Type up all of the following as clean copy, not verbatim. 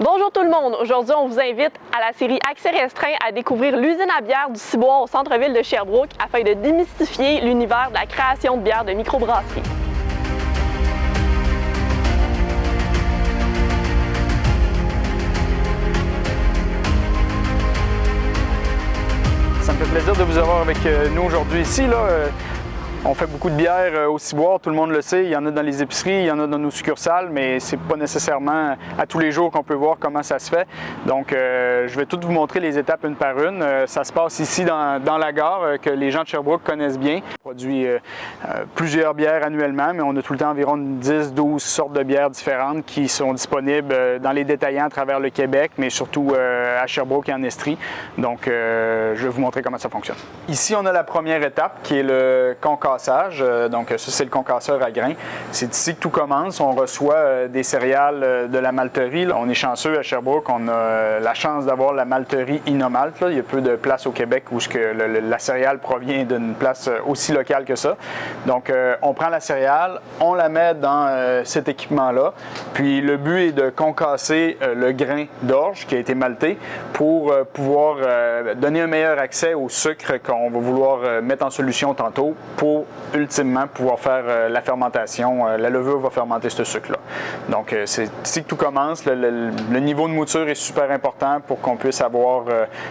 Bonjour tout le monde! Aujourd'hui, on vous invite à la série Accès restreint à découvrir l'usine à bière du Ciboire au centre-ville de Sherbrooke afin de démystifier l'univers de la création de bière de microbrasserie. Ça me fait plaisir de vous avoir avec nous aujourd'hui ici. On fait beaucoup de bière au Ciboire, tout le monde le sait. Il y en a dans les épiceries, il y en a dans nos succursales, mais c'est pas nécessairement à tous les jours qu'on peut voir comment ça se fait. Donc, je vais tout vous montrer les étapes une par une. Ça se passe ici dans la gare, que les gens de Sherbrooke connaissent bien. On produit plusieurs bières annuellement, mais on a tout le temps environ 10-12 sortes de bières différentes qui sont disponibles dans les détaillants à travers le Québec, mais surtout à Sherbrooke et en Estrie. Donc, je vais vous montrer comment ça fonctionne. Ici, on a la première étape qui est le concassage. Donc ça, c'est le concasseur à grains. C'est ici que tout commence. On reçoit des céréales de la malterie. On est chanceux à Sherbrooke. On a la chance d'avoir la malterie Inomalt. Il y a peu de places au Québec où la céréale provient d'une place aussi locale que ça. Donc on prend la céréale, on la met dans cet équipement-là. Puis le but est de concasser le grain d'orge qui a été malté pour pouvoir donner un meilleur accès au sucre qu'on va vouloir mettre en solution tantôt pour ultimement pouvoir faire la fermentation. La levure va fermenter ce sucre-là. Donc, c'est ici que tout commence. Le niveau de mouture est super important pour qu'on puisse avoir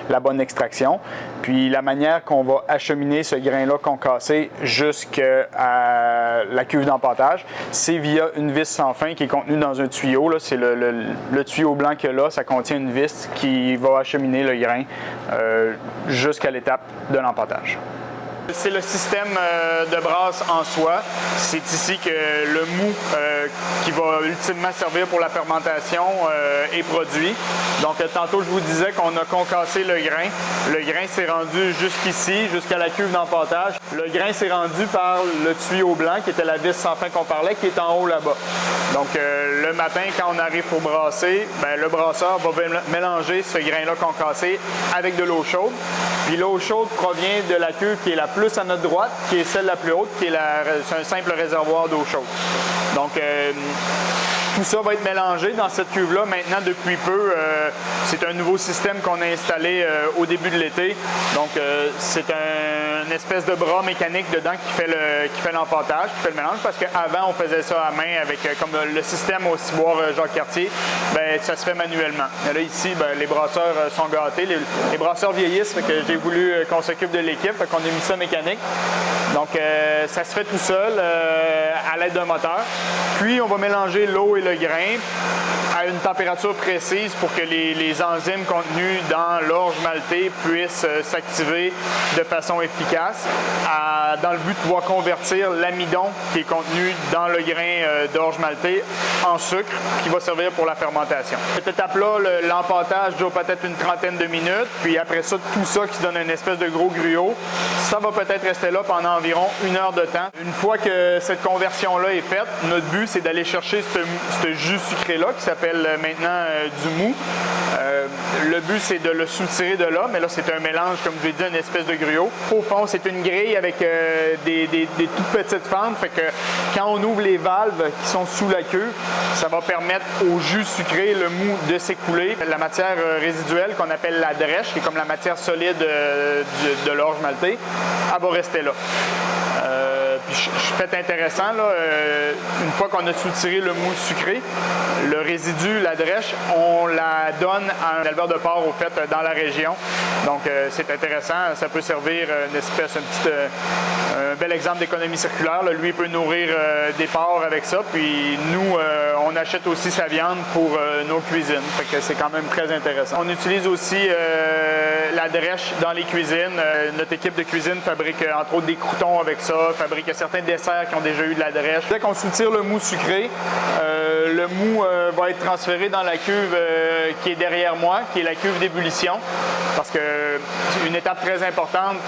la bonne extraction. Puis, la manière qu'on va acheminer ce grain-là concassé jusqu'à la cuve d'empâtage, c'est via une vis sans fin qui est contenue dans un tuyau. C'est le tuyau blanc qu'il y a là, ça contient une vis qui va acheminer le grain jusqu'à l'étape de l'empâtage. C'est le système de brasse en soi. C'est ici que le mou qui va ultimement servir pour la fermentation est produit. Donc tantôt je vous disais qu'on a concassé le grain. Le grain s'est rendu jusqu'ici, jusqu'à la cuve d'empâtage. Le grain s'est rendu par le tuyau blanc qui était la vis sans fin qu'on parlait, qui est en haut là-bas. Donc le matin, quand on arrive pour brasser, le brasseur va mélanger ce grain-là concassé avec de l'eau chaude. Puis l'eau chaude provient de la cuve qui est la plus à notre droite, qui est celle la plus haute, qui est un simple réservoir d'eau chaude. Donc, tout ça va être mélangé dans cette cuve-là. Maintenant, depuis peu, c'est un nouveau système qu'on a installé au début de l'été. Donc, c'est une espèce de bras mécanique dedans qui fait l'empâtage, qui fait le mélange, parce qu'avant, on faisait ça à main avec, comme le système au Ciboire Jacques-Cartier, ça se fait manuellement. Mais là, ici, les brasseurs sont gâtés. Les brasseurs vieillissent, fait que j'ai voulu qu'on s'occupe de l'équipe, fait qu'on a mis ça mécanique. Donc, ça se fait tout seul à l'aide d'un moteur. Puis, on va mélanger l'eau et le grain à une température précise pour que les enzymes contenues dans l'orge maltée puissent s'activer de façon efficace dans le but de pouvoir convertir l'amidon qui est contenu dans le grain d'orge maltée en sucre qui va servir pour la fermentation. Cette étape-là, l'empâtage dure peut-être une trentaine de minutes, puis après ça, tout ça qui donne une espèce de gros gruau, ça va peut-être rester là pendant environ 1 heure de temps. Une fois que cette conversion-là est faite, notre but, c'est d'aller chercher ce jus sucré-là qui s'appelle maintenant du mou. Le but, c'est de le soutirer de là, mais là, c'est un mélange, comme je l'ai dit, une espèce de gruau. Au fond, c'est une grille avec des toutes petites fentes, fait que quand on ouvre les valves qui sont sous la queue, ça va permettre au jus sucré, le mou, de s'écouler. La matière résiduelle qu'on appelle la drèche, qui est comme la matière solide de l'orge maltée, elle va rester là. Fait intéressant, là, une fois qu'on a soutiré le mou sucré, le résidu, la drèche, on la donne à un éleveur de porc au fait dans la région. Donc c'est intéressant, ça peut servir un bel exemple d'économie circulaire. Là. Lui, il peut nourrir des porcs avec ça, puis nous, on achète aussi sa viande pour nos cuisines. Fait que c'est quand même très intéressant. On utilise aussi la drèche dans les cuisines. Notre équipe de cuisine fabrique entre autres des croûtons avec ça, fabrique certains desserts qui ont déjà eu de la drèche. Dès qu'on soutire le mou sucré, le mou va être transféré dans la cuve qui est derrière moi, qui est la cuve d'ébullition. Parce que une étape très importante,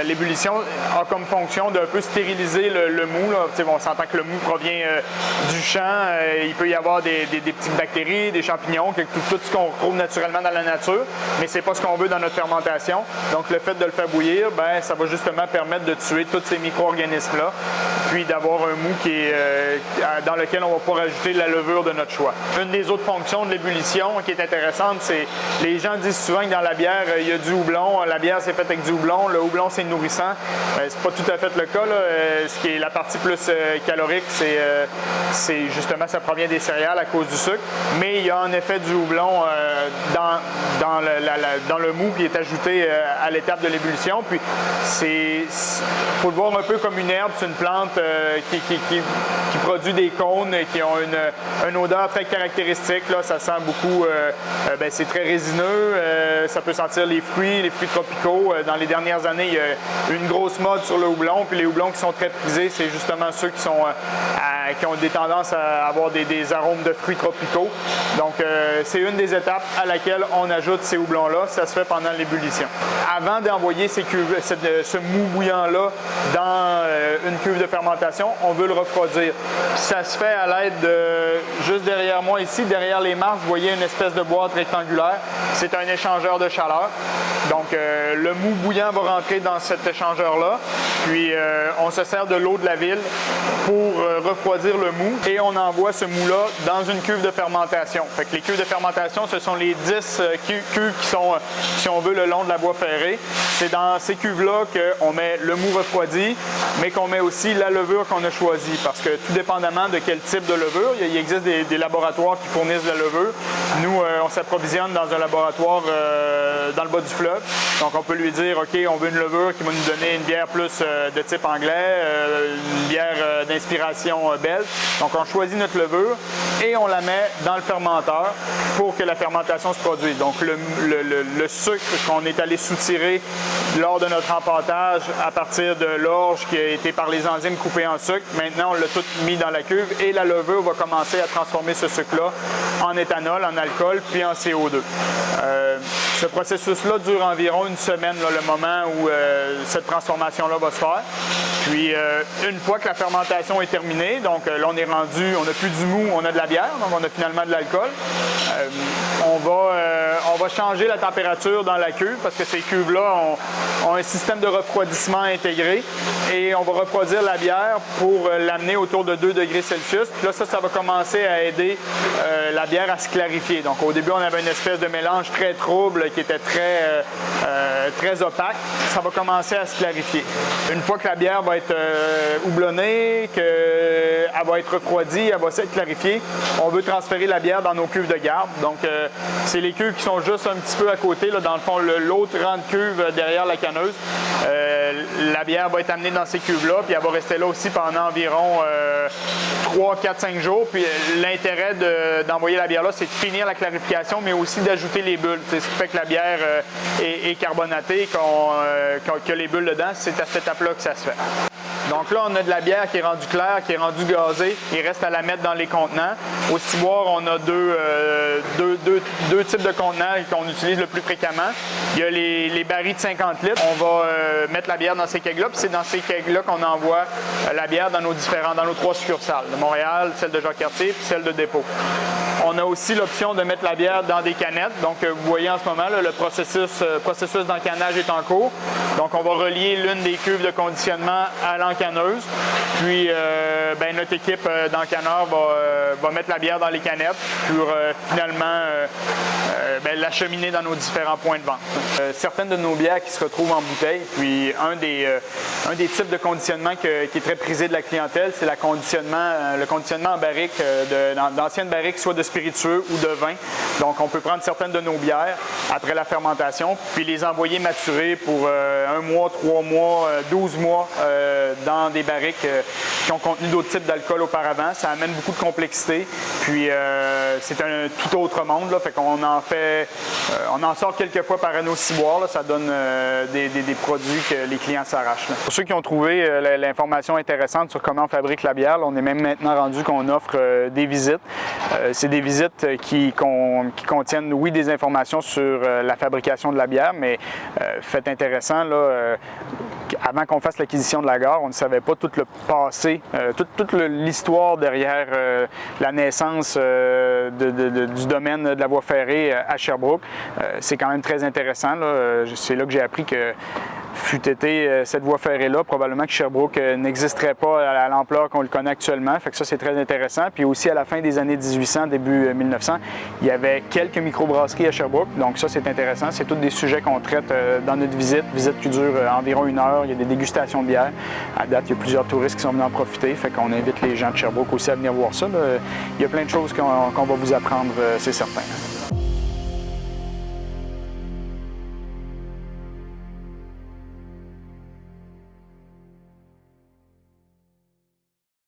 l'ébullition a comme fonction d'un peu stériliser le mou. Là. On s'entend que le mou provient du champ. Il peut y avoir des petites bactéries, des champignons, tout ce qu'on retrouve naturellement dans la nature, mais c'est pas ce qu'on veut dans notre fermentation. Donc le fait de le faire bouillir, ça va justement permettre de tuer tous ces micro-organismes-là, puis d'avoir un mou dans lequel on va pouvoir ajouter la levure de notre choix. Une des autres fonctions de l'ébullition qui est intéressante, c'est les gens disent souvent que dans la bière, il y a du houblon. La bière, c'est faite avec du houblon. Le houblon, c'est nourrissant. C'est pas tout à fait le cas, là. Ce qui est la partie plus calorique, c'est justement, ça provient des céréales à cause du sucre. Mais il y a en effet du houblon dans le mou qui est ajouté à l'étape de l'ébullition. Puis faut le voir un peu comme une herbe. C'est une plante qui produit des cônes qui ont une odeur très caractéristique. Là, ça sent beaucoup, c'est très résineux. Ça peut sentir les fruits tropicaux. Dans les dernières années, il y a une grosse mode sur le houblon. Puis les houblons qui sont très prisés, c'est justement ceux qui ont des tendances à avoir des arômes de fruits tropicaux. Donc, c'est une des étapes à laquelle on ajoute ces houblons-là. Ça se fait pendant l'ébullition. Avant d'envoyer ce mou bouillant-là dans une cuve de fermentation, on veut le refroidir. Ça se fait à l'aide de, juste derrière moi ici, derrière les marches, vous voyez une espèce de boîte rectangulaire. C'est un échangeur de chaleur. Donc, le mou bouillant va rentrer dans cet échangeur-là. Puis, on se sert de l'eau de la ville pour refroidir le mou et on envoie ce mou-là dans une cuve de fermentation. Fait que les cuves de fermentation, ce sont les 10 cuves qui sont, si on veut, le long de la voie ferrée. C'est dans ces cuves-là qu'on met le mou refroidi, mais qu'on met aussi la levure qu'on a choisie. Parce que tout dépendamment de quel type de levure, il existe des laboratoires qui fournissent de la levure. Nous, on s'approvisionne dans un laboratoire dans le bas du fleuve. Donc, on peut lui dire, OK, on veut une levure qui va nous donner une bière plus de type anglais, une bière d'inspiration belge. Donc, on choisit notre levure et on la met dans le fermenteur pour que la fermentation se produise. Donc, le sucre qu'on est allé soutirer lors de notre empâtage à partir de l'orge qui a été par les enzymes coupées en sucre, maintenant, on l'a tout mis dans la cuve et la levure va commencer à transformer ce sucre-là en éthanol, en alcool, puis en CO2. Ce processus-là dure environ une semaine, là, le moment où cette transformation-là va se faire. Puis, une fois que la fermentation est terminée, donc là, on est rendu, on n'a plus du mou, on a de la bière, donc on a finalement de l'alcool. On va changer la température dans la cuve parce que ces cuves-là ont un système de refroidissement intégré et on va refroidir la bière pour l'amener autour de 2 degrés Celsius. Puis là, ça va commencer à aider la bière à se clarifier. Donc, au début, on avait une espèce de mélange très trouble qui était très opaque. Ça va commencer à se clarifier. Une fois que la bière va être houblonnée, qu'elle va être refroidie, elle va s'être clarifiée, on veut transférer la bière dans nos cuves de garde. Donc, c'est les cuves qui sont juste un petit peu à côté, là, dans le fond, l'autre rang de cuve derrière la canneuse. La bière va être amenée dans ces cuves-là, puis elle va rester là aussi pendant environ 3, 4, 5 jours. Puis l'intérêt d'envoyer la bière là, c'est de finir la clarification, mais aussi d'ajouter les bulles. Ce qui fait que la bière est carbonatée, qu'il y a les bulles dedans, c'est à cette étape-là que ça se fait. Donc là, on a de la bière qui est rendue claire, qui est rendue gazée. Il reste à la mettre dans les contenants. Au ciboire, on a deux types de contenants qu'on utilise le plus fréquemment. Il y a les barils de 50 litres. On va mettre la bière dans ces kegs-là, puis c'est dans ces kegs-là qu'on envoie la bière dans nos 3 succursales, de Montréal, celle de Jacques-Cartier, puis celle de Dépôt. On a aussi l'option de mettre la bière dans des canettes. Donc, vous voyez en ce moment, là, le processus d'encanage est en cours. Donc, on va relier l'une des cuves de conditionnement à l'encanneuse. Puis, notre équipe d'encanneurs va mettre la bière dans les canettes pour finalement l'acheminer dans nos différents points de vente. Certaines de nos bières qui se retrouvent en bouteille, puis un des types de conditionnement qui est très prisé de la clientèle, c'est le conditionnement en barrique, d'anciennes barriques, soit de spiritueux ou de vin. Donc, on peut prendre certaines de nos bières après la fermentation, puis les envoyer maturer pour 1 mois, 3 mois, 12 mois dans des barriques qui ont contenu d'autres types d'alcool auparavant. Ça amène beaucoup de complexité, puis c'est un tout autre monde, là, fait qu'on on en sort quelques fois par année au ciboire, là, ça donne des produits que les clients s'arrachent. Pour ceux qui ont trouvé l'information intéressante sur comment on fabrique la bière, là, on est même maintenant rendu qu'on offre des visites. C'est des visites qui contiennent, oui, des informations sur la fabrication de la bière, mais fait intéressant, là, avant qu'on fasse l'acquisition de la gare, on ne savait pas tout le passé, toute l'histoire derrière la naissance du domaine de la voie ferrée à Sherbrooke. C'est quand même très intéressant, là. C'est là que j'ai appris que fût été cette voie ferrée-là, probablement que Sherbrooke n'existerait pas à l'ampleur qu'on le connaît actuellement. Fait que ça, c'est très intéressant. Puis aussi, à la fin des années 1800, début 1900, il y avait quelques microbrasseries à Sherbrooke. Donc ça, c'est intéressant. C'est tous des sujets qu'on traite dans notre visite qui dure environ 1 heure. Il y a des dégustations de bière. À date, il y a plusieurs touristes qui sont venus en profiter. Fait qu'on invite les gens de Sherbrooke aussi à venir voir ça, là. Il y a plein de choses qu'on va vous apprendre, c'est certain.